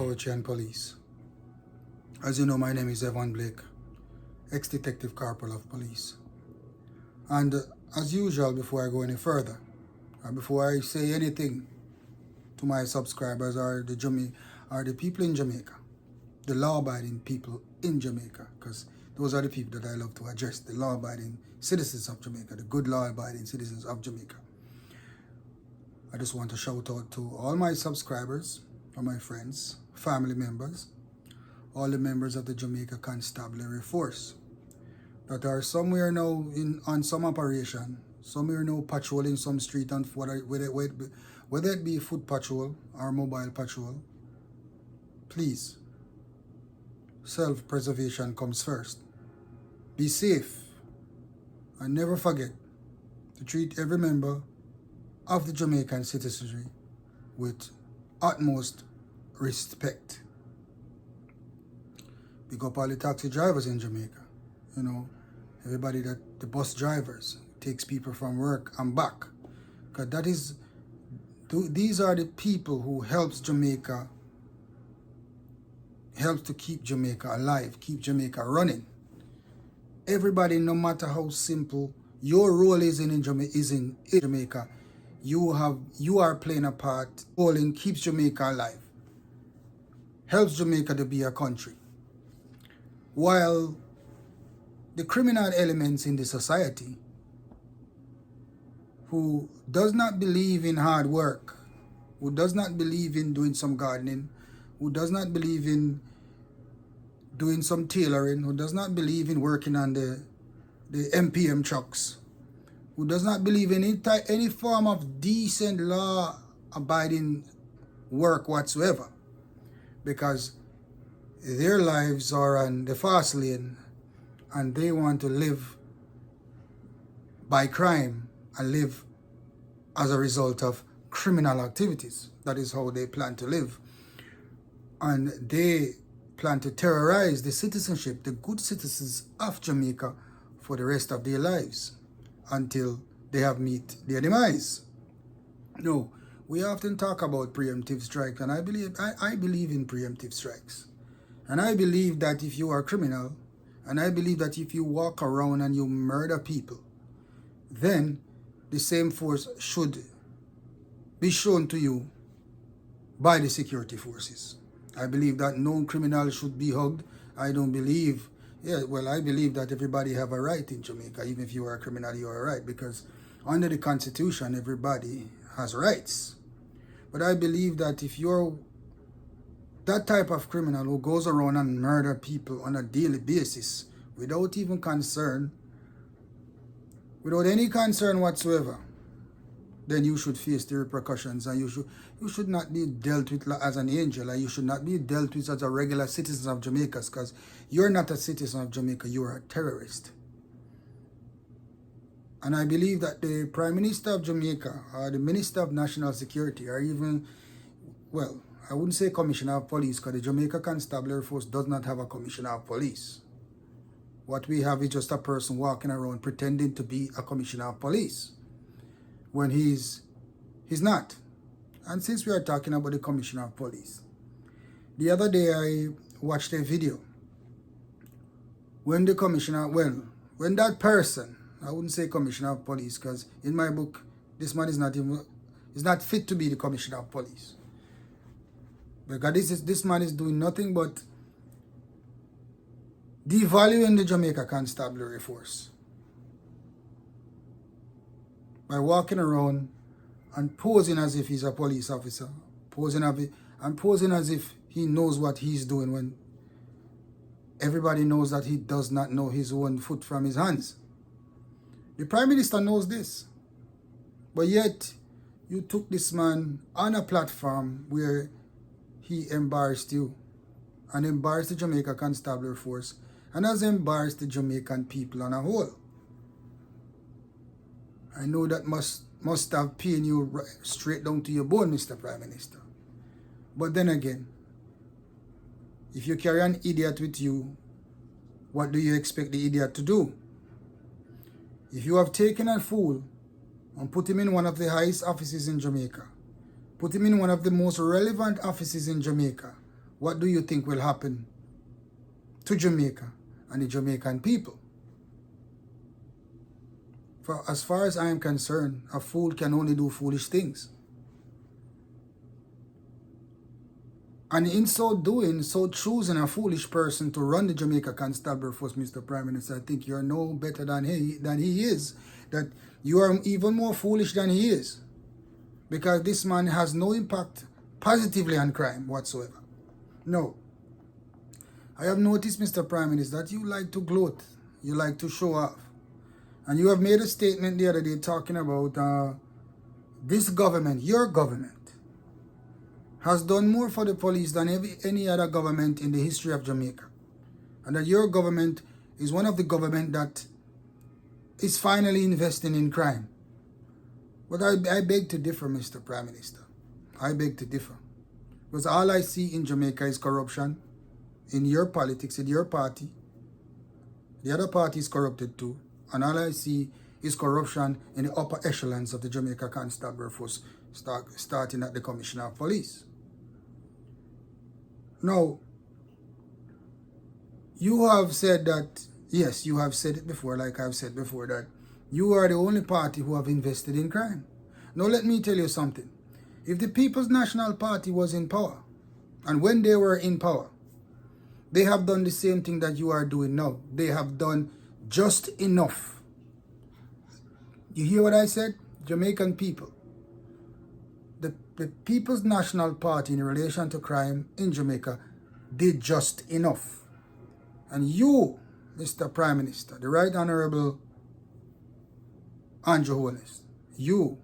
Poetry and Police. As you know, my name is Evan Blake, ex-detective corporal of police. And as usual, before I go any further, before I say anything to my subscribers or the people in Jamaica, the law-abiding people in Jamaica, because those are the people that I love to address, the law-abiding citizens of Jamaica, the good law-abiding citizens of Jamaica. I just want to shout out to all my subscribers, all my friends, family members, all the members of the Jamaica Constabulary Force that are somewhere now on some operation, somewhere now patrolling some street, and whether it be foot patrol or mobile patrol. Please, self-preservation comes first. Be safe, and never forget to treat every member of the Jamaican citizenry with utmost respect. Pick up all the taxi drivers in Jamaica, you know, everybody the bus drivers, takes people from work and back, because these are the people who helps to keep Jamaica alive, keep Jamaica running. Everybody, no matter how simple your role is in Jamaica, you are playing a part. Rolling keeps Jamaica alive, helps Jamaica to be a country. While the criminal elements in the society who does not believe in hard work, who does not believe in doing some gardening, who does not believe in doing some tailoring, who does not believe in working on the MPM trucks, who does not believe in any form of decent law-abiding work whatsoever, because their lives are on the fast lane and they want to live by crime and live as a result of criminal activities. That is how they plan to live. And they plan to terrorize the citizenship, the good citizens of Jamaica, for the rest of their lives until they have met their demise. No, we often talk about preemptive strikes, and I believe in preemptive strikes. And I believe that if you are a criminal, and I believe that if you walk around and you murder people, then the same force should be shown to you by the security forces. I believe that no criminal should be hugged. I believe that everybody have a right in Jamaica. Even if you are a criminal, you are a right, because under the Constitution, everybody has rights. But I believe that if you're that type of criminal who goes around and murder people on a daily basis without any concern whatsoever, then you should face the repercussions, and you should not be dealt with as an angel, and you should not be dealt with as a regular citizen of Jamaica, because you're not a citizen of Jamaica, you are a terrorist. And I believe that the Prime Minister of Jamaica, or the Minister of National Security, or even, well, I wouldn't say Commissioner of Police, because the Jamaica Constabulary Force does not have a Commissioner of Police. What we have is just a person walking around pretending to be a Commissioner of Police when he's not. And since we are talking about the Commissioner of Police, the other day I watched a video when that person, I wouldn't say Commissioner of Police, because in my book, this man is not fit to be the Commissioner of Police. Because this man is doing nothing but devaluing the Jamaica Constabulary Force by walking around and posing as if he's a police officer, posing as if he knows what he's doing, when everybody knows that he does not know his own foot from his hands. The Prime Minister knows this, but yet you took this man on a platform where he embarrassed you and embarrassed the Jamaica Constabulary Force and has embarrassed the Jamaican people on a whole. I know that must have pained you straight down to your bone, Mr. Prime Minister. But then again, if you carry an idiot with you, what do you expect the idiot to do? If you have taken a fool and put him in one of the highest offices in Jamaica, put him in one of the most relevant offices in Jamaica, what do you think will happen to Jamaica and the Jamaican people? For as far as I am concerned, a fool can only do foolish things. And in so doing, so choosing a foolish person to run the Jamaica Constabulary Force, Mr. Prime Minister, I think you're no better than he is. That you are even more foolish than he is. Because this man has no impact positively on crime whatsoever. No. I have noticed, Mr. Prime Minister, that you like to gloat. You like to show off. And you have made a statement the other day talking about this government, your government, has done more for the police than any other government in the history of Jamaica. And that your government is one of the government that is finally investing in crime. But I beg to differ, Mr. Prime Minister. I beg to differ. Because all I see in Jamaica is corruption in your politics, in your party. The other party is corrupted too. And all I see is corruption in the upper echelons of the Jamaica Constabulary Force, starting at the Commissioner of Police. Now, you have said that, yes, you have said it before, like I've said before, that you are the only party who have invested in crime. Now, let me tell you something. If the People's National Party was in power, and when they were in power, they have done the same thing that you are doing now. They have done just enough. You hear what I said? Jamaican people. The People's National Party in relation to crime in Jamaica did just enough. And you, Mr. Prime Minister, the Right Honorable Andrew Holness, you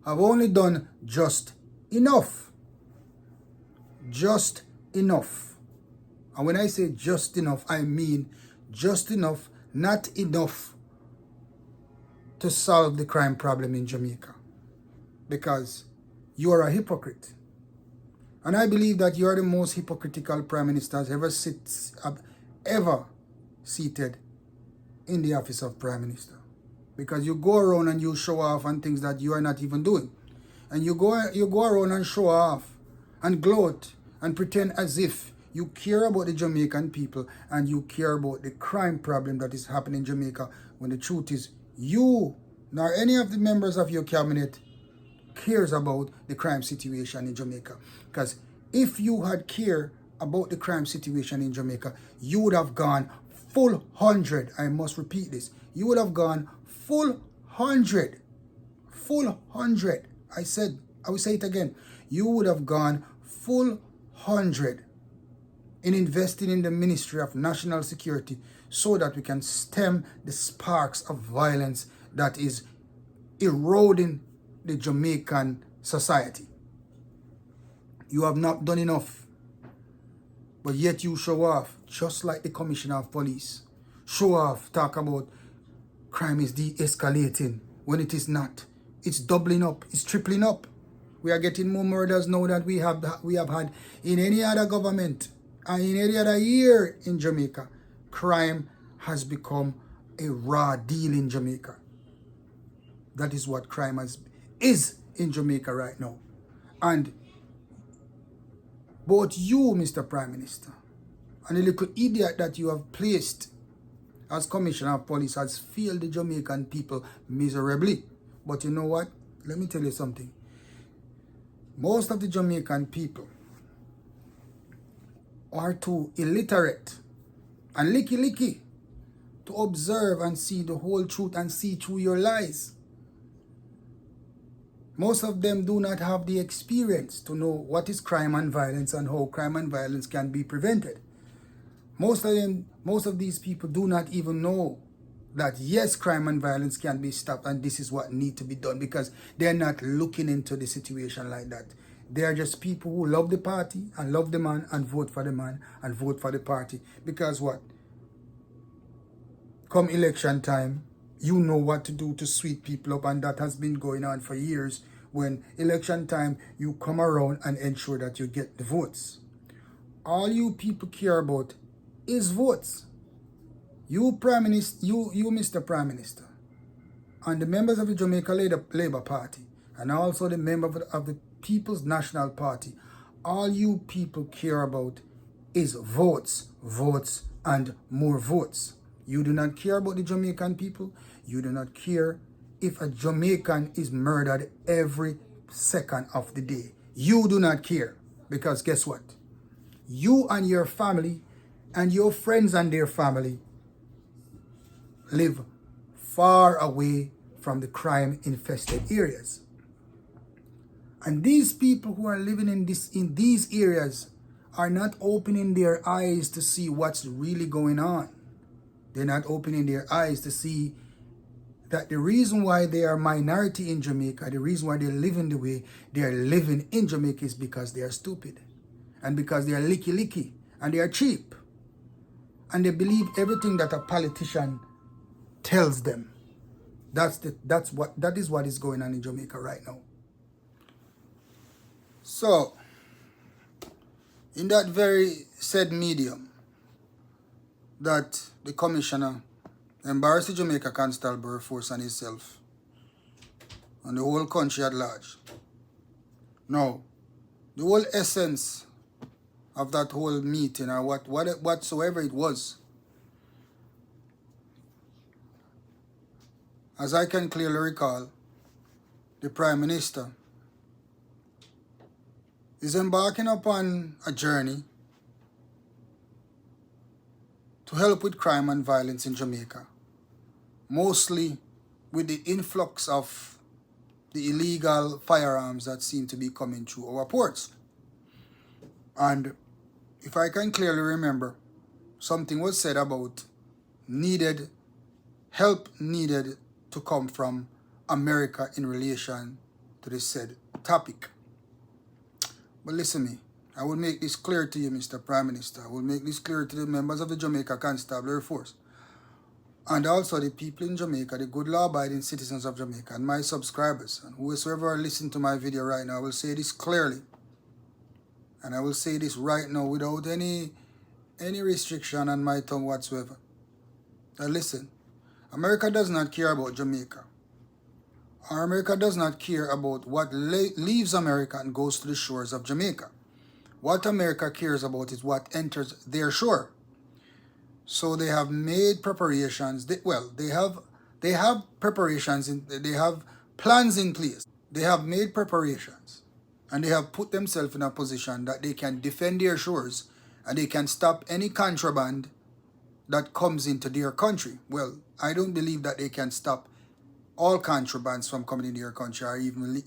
have only done just enough. Just enough. And when I say just enough, I mean just enough, not enough to solve the crime problem in Jamaica. Because you are a hypocrite. And I believe that you are the most hypocritical Prime Minister ever seated in the office of Prime Minister. Because you go around and you show off on things that you are not even doing. And you go around and show off and gloat and pretend as if you care about the Jamaican people and you care about the crime problem that is happening in Jamaica, when the truth is you nor any of the members of your cabinet cares about the crime situation in Jamaica. Because if you had cared about the crime situation in Jamaica, you would have gone full 100. I must repeat this. You would have gone full 100. Full 100. I will say it again. You would have gone full 100 in investing in the Ministry of National Security so that we can stem the sparks of violence that is eroding the Jamaican society. You have not done enough. But yet you show off, just like the Commissioner of Police. Show off, talk about crime is de-escalating when it is not. It's doubling up, it's tripling up. We are getting more murders now than we have had in any other government and in any other year in Jamaica. Crime has become a raw deal in Jamaica. That is what crime is in Jamaica right now. And both you, Mr. Prime Minister, and the little idiot that you have placed as Commissioner of Police has failed the Jamaican people miserably. But you know what? Let me tell you something. Most of the Jamaican people are too illiterate and licky to observe and see the whole truth and see through your lies. Most of them do not have the experience to know what is crime and violence and how crime and violence can be prevented. Most of these people do not even know that yes, crime and violence can be stopped and this is what needs to be done, because they're not looking into the situation like that. They are just people who love the party and love the man and vote for the man and vote for the party. Because what? Come election time, you know what to do to sweep people up, and that has been going on for years. When election time, you come around and ensure that you get the votes. All you people care about is votes. You Prime Minister, you Mr. Prime Minister, and the members of the Jamaica Labour Party, and also the members of the People's National Party, all you people care about is votes, votes, and more votes. You do not care about the Jamaican people. You do not care if a Jamaican is murdered every second of the day. You do not care. Because guess what? You and your family and your friends and their family live far away from the crime-infested areas. And these people who are living in these areas are not opening their eyes to see what's really going on. They're not opening their eyes to see that the reason why they are minority in Jamaica, the reason why they're living the way they are living in Jamaica is because they are stupid. And because they are licky and they are cheap. And they believe everything that a politician tells them. That is what is going on in Jamaica right now. So, in that very said medium, that the commissioner embarrassed the Jamaica Constabulary Force and himself and the whole country at large. Now, the whole essence of that whole meeting or whatsoever it was, as I can clearly recall, the Prime Minister is embarking upon a journey to help with crime and violence in Jamaica, mostly with the influx of the illegal firearms that seem to be coming through our ports. And if I can clearly remember, something was said about help needed to come from America in relation to this said topic. But listen me, I will make this clear to you, Mr. Prime Minister. I will make this clear to the members of the Jamaica Constabulary Force. And also the people in Jamaica, the good law-abiding citizens of Jamaica, and my subscribers, and whoever listen to my video right now, I will say this clearly. And I will say this right now without any restriction on my tongue whatsoever. Now listen, America does not care about Jamaica. Or America does not care about what leaves America and goes to the shores of Jamaica. What America cares about is what enters their shore. So they have made preparations. They have preparations. They have plans in place. They have made preparations. And they have put themselves in a position that they can defend their shores and they can stop any contraband that comes into their country. Well, I don't believe that they can stop all contrabands from coming in their country or even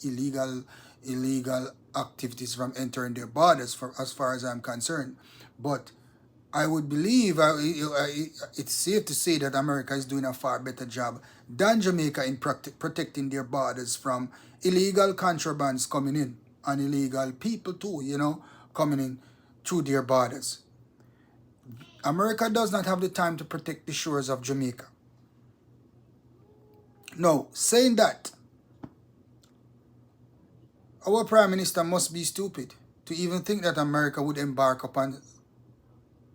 illegal activities from entering their borders as far as I'm concerned. But I would believe it's safe to say that America is doing a far better job than Jamaica in protecting their borders from illegal contrabands coming in and illegal people too, coming in through their borders. America does not have the time to protect the shores of Jamaica. No, saying that, our Prime Minister must be stupid to even think that America would embark upon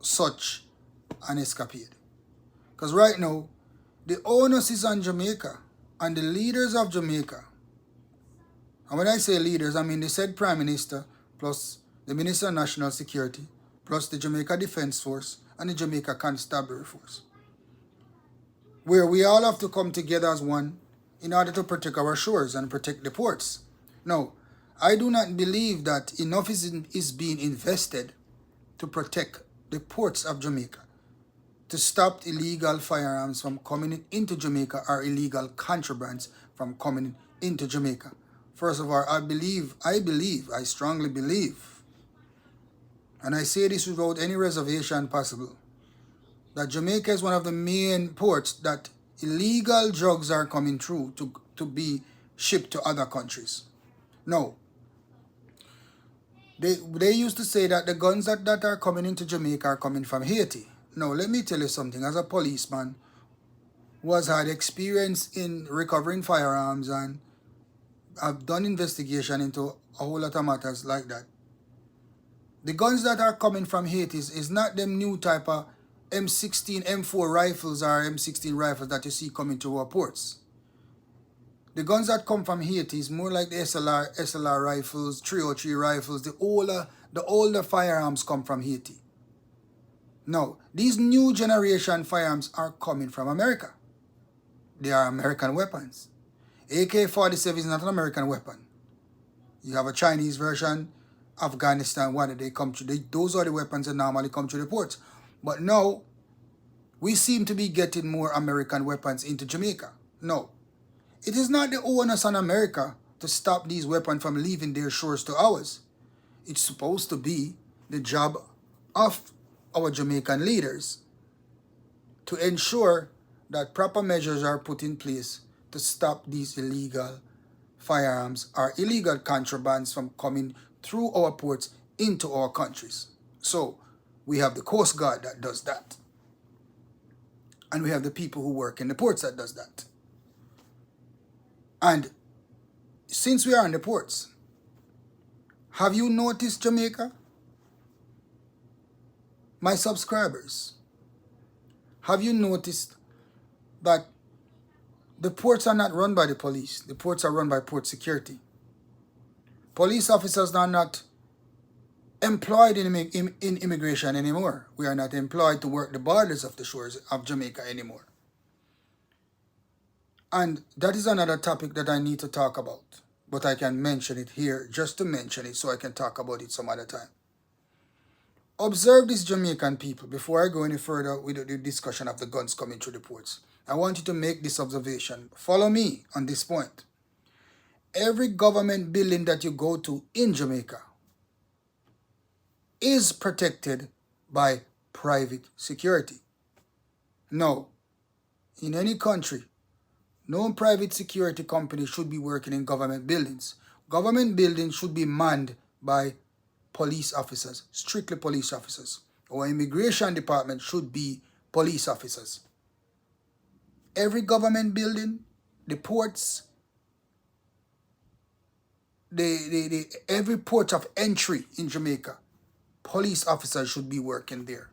such an escapade. Because right now, the onus is on Jamaica and the leaders of Jamaica. And when I say leaders, I mean the said Prime Minister, plus the Minister of National Security, plus the Jamaica Defense Force and the Jamaica Constabulary Force, where we all have to come together as one in order to protect our shores and protect the ports. Now, I do not believe that enough is being invested to protect the ports of Jamaica, to stop illegal firearms from coming into Jamaica or illegal contrabands from coming into Jamaica. First of all, I strongly believe, and I say this without any reservation possible, that Jamaica is one of the main ports that illegal drugs are coming through to be shipped to other countries. No. They used to say that the guns that are coming into Jamaica are coming from Haiti. No, let me tell you something. As a policeman who has had experience in recovering firearms and I've done investigation into a whole lot of matters like that, the guns that are coming from Haiti is not them new type of M16, M4 rifles or M16 rifles that you see coming to our ports. The guns that come from Haiti is more like the SLR rifles, 303 rifles. The older firearms come from Haiti. No, these new generation firearms are coming from America. They are American weapons. AK-47 is not an American weapon. You have a Chinese version, Afghanistan one, they come to. Those are the weapons that normally come to the ports. But now, we seem to be getting more American weapons into Jamaica. No, it is not the onus on America to stop these weapons from leaving their shores to ours. It's supposed to be the job of our Jamaican leaders to ensure that proper measures are put in place to stop these illegal firearms or illegal contrabands from coming through our ports into our countries. So we have the Coast Guard that does that. And we have the people who work in the ports that does that. And since we are in the ports, have you noticed, Jamaica? My subscribers, have you noticed that the ports are not run by the police? The ports are run by port security. Police officers are not employed in immigration anymore. We are not employed to work the borders of the shores of Jamaica anymore. And that is another topic that I need to talk about. But I can mention it here just to mention it so I can talk about it some other time. Observe this, Jamaican people, before I go any further with the discussion of the guns coming through the ports. I want you to make this observation. Follow me on this point. Every government building that you go to in Jamaica is protected by private security. No, in any country, no private security company should be working in government buildings. Government buildings should be manned by police officers, strictly police officers. Our immigration department should be police officers. Every government building, the ports, every port of entry in Jamaica, police officers should be working there,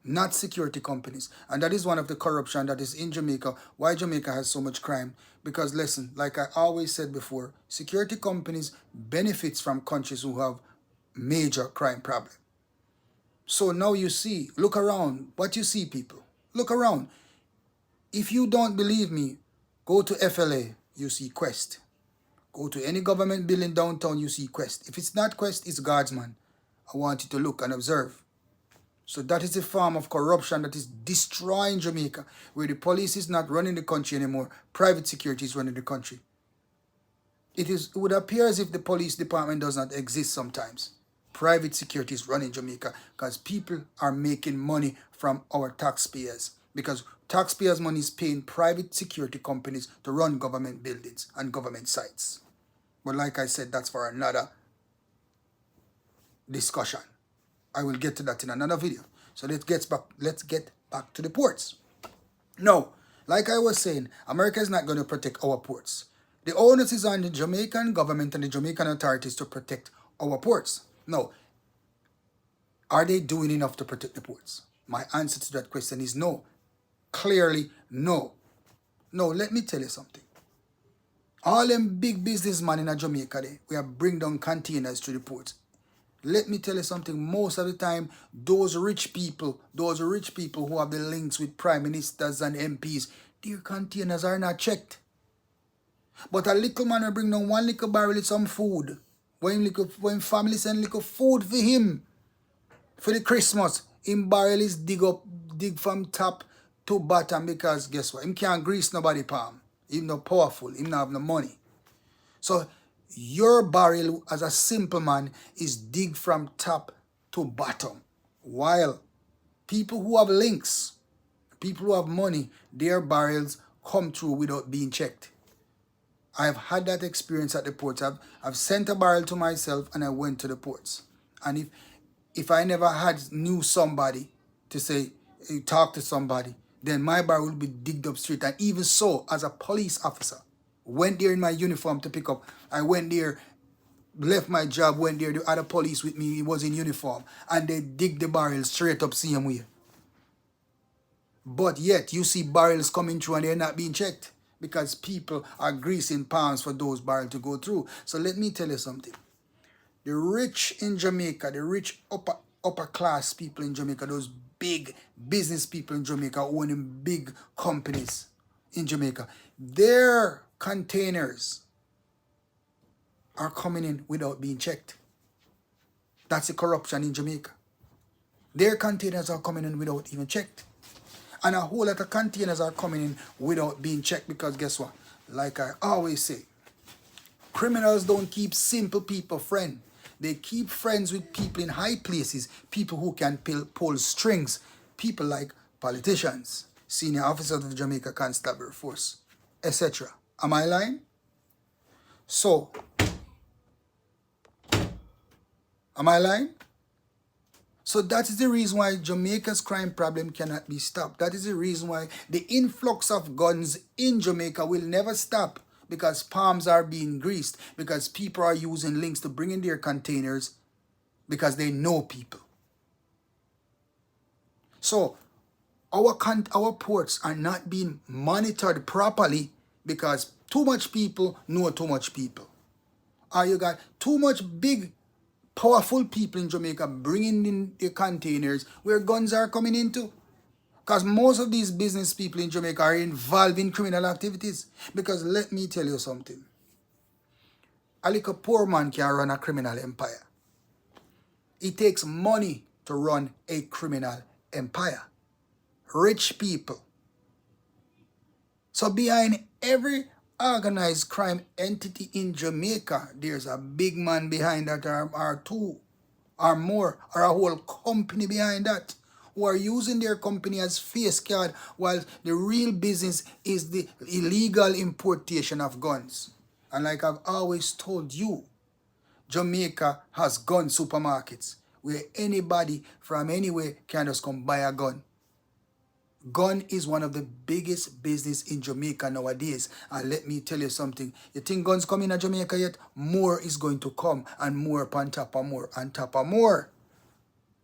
not security companies. And that is one of the corruption that is in Jamaica. Why Jamaica has so much crime? Because listen, like I always said before, security companies benefits from countries who have major crime problem. So now you see, look around, what you see, people. Look around. If you don't believe me, go to FLA, you see Quest. Go to any government building downtown, you see Quest. If it's not Quest, it's Guardsman. I want you to look and observe. So that is a form of corruption that is destroying Jamaica, where the police is not running the country anymore. Private security is running the country. It would appear as if the police department does not exist sometimes. Private security is running Jamaica because people are making money from our taxpayers, because taxpayers' money is paying private security companies to run government buildings and government sites. But like I said, that's for another discussion. I will get to that in another video. So let's get back to the ports. No, like I was saying, America is not going to protect our ports. The onus is on the Jamaican government and the Jamaican authorities to protect our ports. No. Are they doing enough to protect the ports? My answer to that question is no. Clearly, no. No, let me tell you something. All them big businessmen in Jamaica, we have bring down containers to the ports. Let me tell you something. Most of the time, those rich people who have the links with prime ministers and MPs, their containers are not checked. But a little man will bring down one little barrel with some food. When family send little food for him for the Christmas, him barrel is dig from top to bottom, because guess what? Him can't grease nobody palm. Him not powerful. Him not have no money. So your barrel as a simple man is dig from top to bottom. While people who have links, people who have money, their barrels come through without being checked. I've had that experience at the ports. I've sent a barrel to myself and I went to the ports. And if I never knew somebody to say, talk to somebody, then my barrel would be digged up straight. And even so, as a police officer, went there in my uniform to pick up. I went there, left my job, went there. The other police with me, he was in uniform. And they dig the barrel straight up same way. But yet, you see barrels coming through and they're not being checked, because people are greasing palms for those barrels to go through. So let me tell you something. The rich in Jamaica, the rich upper class people in Jamaica, those big business people in Jamaica owning big companies in Jamaica. Their containers are coming in without being checked. That's the corruption in Jamaica. Their containers are coming in without even checked. And a whole lot of containers are coming in without being checked because guess what? Like I always say, criminals don't keep simple people friends. They keep friends with people in high places, people who can pull strings, people like politicians, senior officers of the Jamaica Constabulary Force, etc. Am I lying? So, am I lying? So that is the reason why Jamaica's crime problem cannot be stopped. That is the reason why the influx of guns in Jamaica will never stop, because palms are being greased, because people are using links to bring in their containers because they know people. So our ports are not being monitored properly because too much people know too much people. Or you got too much big powerful people in Jamaica bringing in their containers where guns are coming into. Because most of these business people in Jamaica are involved in criminal activities. Because let me tell you something. A little poor man can run a criminal empire. It takes money to run a criminal empire. Rich people. So behind every organized crime entity in Jamaica, there's a big man behind that, or two, or more, or a whole company behind that, who are using their company as face card, while the real business is the illegal importation of guns. And like I've always told you, Jamaica has gun supermarkets where anybody from anywhere can just come buy a gun. Gun is one of the biggest business in Jamaica nowadays. And let me tell you something. You think guns come in Jamaica yet? More is going to come, and more on top of more on top of more.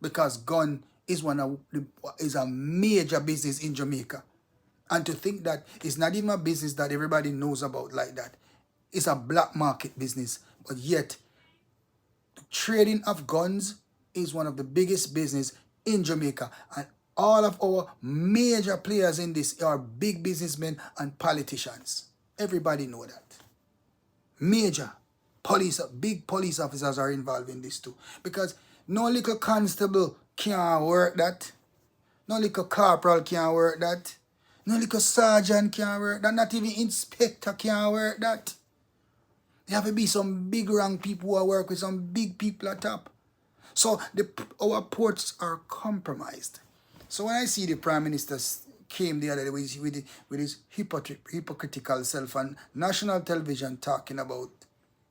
Because gun is is a major business in Jamaica. And to think that it's not even a business that everybody knows about like that. It's a black market business. But yet, trading of guns is one of the biggest business in Jamaica. And all of our major players in this are big businessmen and politicians. Everybody know that. Major big police officers are involved in this too. Because no little constable can work that. No little corporal can work that. No little sergeant can work that. Not even inspector can work that. There have to be some big rank people who work with some big people at top. So our ports are compromised. So when I see the Prime Minister came the other day with his hypocritical self on national television talking about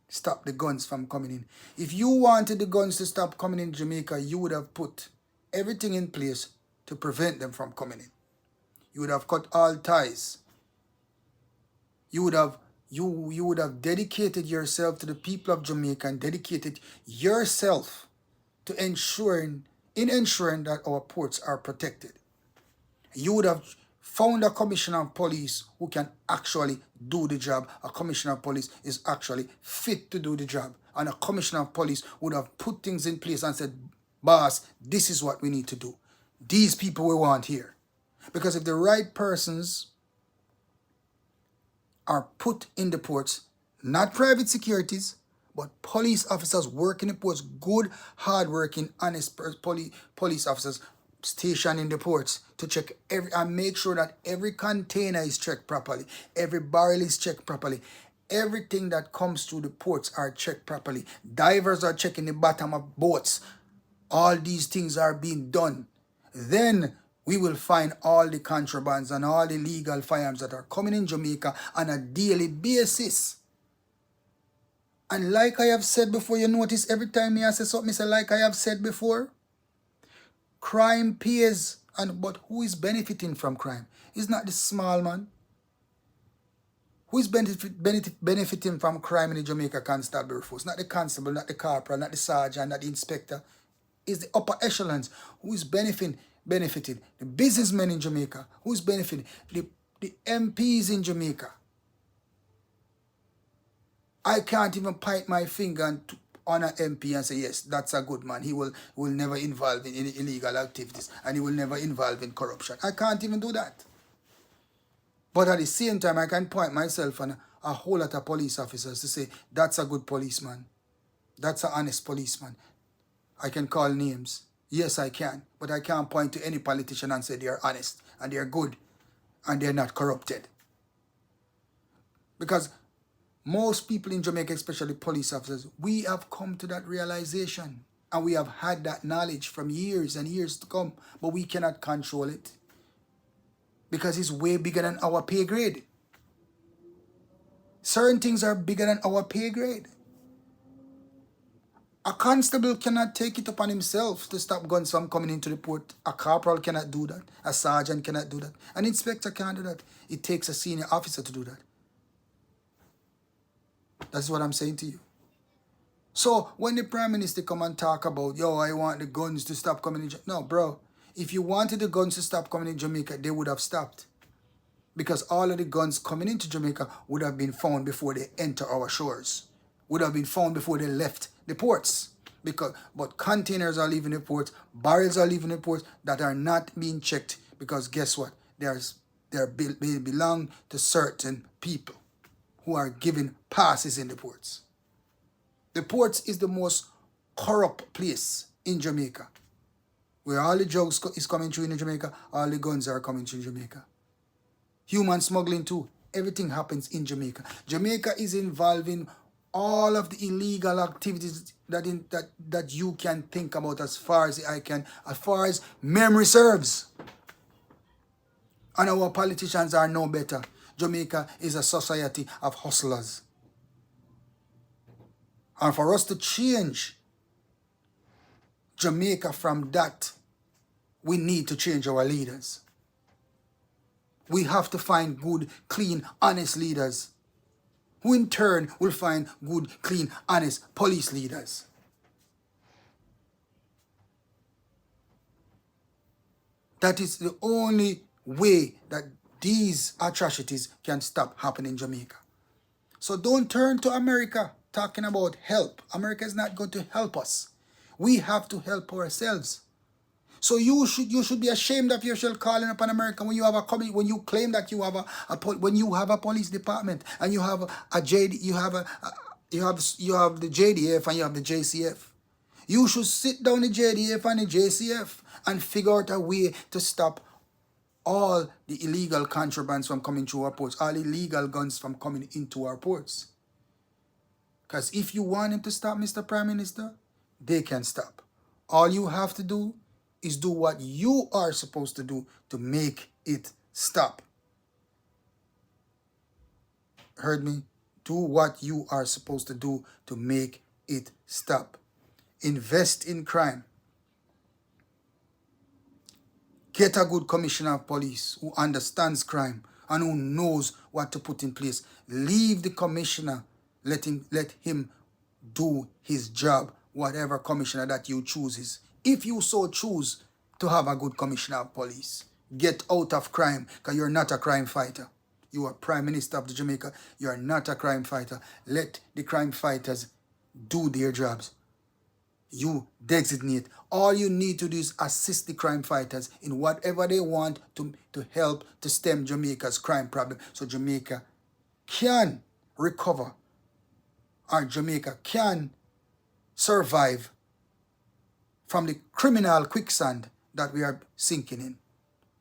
stop the guns from coming in. If you wanted the guns to stop coming in Jamaica, you would have put everything in place to prevent them from coming in. You would have cut all ties. You would have dedicated yourself to the people of Jamaica and dedicated yourself to ensuring that our ports are protected. You would have found a commissioner of police who can actually do the job. A commissioner of police is actually fit to do the job. And a commissioner of police would have put things in place and said, boss, this is what we need to do. These people we want here. Because if the right persons are put in the ports, not private securities, but police officers working in the ports, good, hard-working, honest police officers stationed in the ports to check and make sure that every container is checked properly, every barrel is checked properly, everything that comes through the ports are checked properly. Divers are checking the bottom of boats. All these things are being done. Then we will find all the contrabands and all the illegal firearms that are coming in Jamaica on a daily basis. And like I have said before, you notice every time I say something, I say like I have said before, crime pays, but who is benefiting from crime? It's not the small man. Who is benefiting from crime in the Jamaica Constabulary Force? Not the constable, not the corporal, not the sergeant, not the inspector. It's the upper echelons who is benefiting. The businessmen in Jamaica, who is benefiting? The MPs in Jamaica. I can't even point my finger and on an MP and say, yes, that's a good man. He will never involve in any illegal activities and he will never involve in corruption. I can't even do that. But at the same time, I can point myself and a whole lot of police officers to say, that's a good policeman. That's an honest policeman. I can call names. Yes, I can. But I can't point to any politician and say they're honest and they're good and they're not corrupted. Because most people in Jamaica, especially police officers, we have come to that realization and we have had that knowledge from years and years to come, but we cannot control it because it's way bigger than our pay grade. Certain things are bigger than our pay grade. A constable cannot take it upon himself to stop guns from coming into the port. A corporal cannot do that. A sergeant cannot do that. An inspector can't do that. It takes a senior officer to do that. That's what I'm saying to you. So when the Prime Minister come and talk about, yo, I want the guns to stop coming in Jamaica. No, bro. If you wanted the guns to stop coming in Jamaica, they would have stopped. Because all of the guns coming into Jamaica would have been found before they enter our shores. Would have been found before they left the ports. But containers are leaving the ports, barrels are leaving the ports that are not being checked. Because guess what? They belong to certain people who are given passes in the ports. The ports is the most corrupt place in Jamaica. Where all the drugs is coming through in Jamaica, all the guns are coming through Jamaica. Human smuggling too. Everything happens in Jamaica. Jamaica is involving all of the illegal activities that you can think about as far as memory serves. And our politicians are no better. Jamaica is a society of hustlers. And for us to change Jamaica from that, we need to change our leaders. We have to find good, clean, honest leaders, who in turn will find good, clean, honest police leaders. That is the only way that these atrocities can stop happening in Jamaica. So don't turn to America talking about help. America is not going to help us. We have to help ourselves. So you should be ashamed of yourself calling upon America when you have when you claim that you have a police department and you have you have the JDF and you have the JCF. You should sit down the JDF and the JCF and figure out a way to stop all the illegal contrabands from coming through our ports, all illegal guns from coming into our ports. Because if you want them to stop, Mr. Prime Minister, they can stop. All you have to do is do what you are supposed to do to make it stop. Heard me? Do what you are supposed to do to make it stop. Invest in crime. Get a good commissioner of police who understands crime and who knows what to put in place. Leave the commissioner. Let him do his job, whatever commissioner that you chooses. If you so choose to have a good commissioner of police, get out of crime because you're not a crime fighter. You are Prime Minister of Jamaica. You are not a crime fighter. Let the crime fighters do their jobs. You designate. All you need to do is assist the crime fighters in whatever they want to help to stem Jamaica's crime problem so Jamaica can recover or Jamaica can survive from the criminal quicksand that we are sinking in.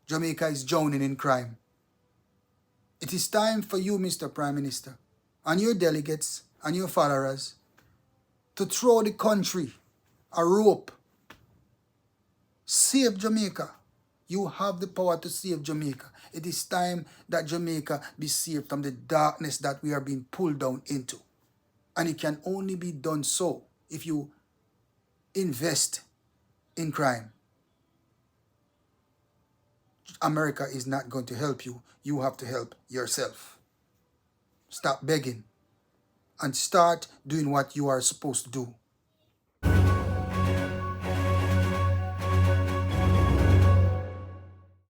Jamaica is drowning in crime. It is time for you, Mr. Prime Minister, and your delegates and your followers to throw the country a rope. Save Jamaica. You have the power to save Jamaica. It is time that Jamaica be saved from the darkness that we are being pulled down into. And it can only be done so if you invest in crime. America is not going to help you. You have to help yourself. Stop begging and start doing what you are supposed to do.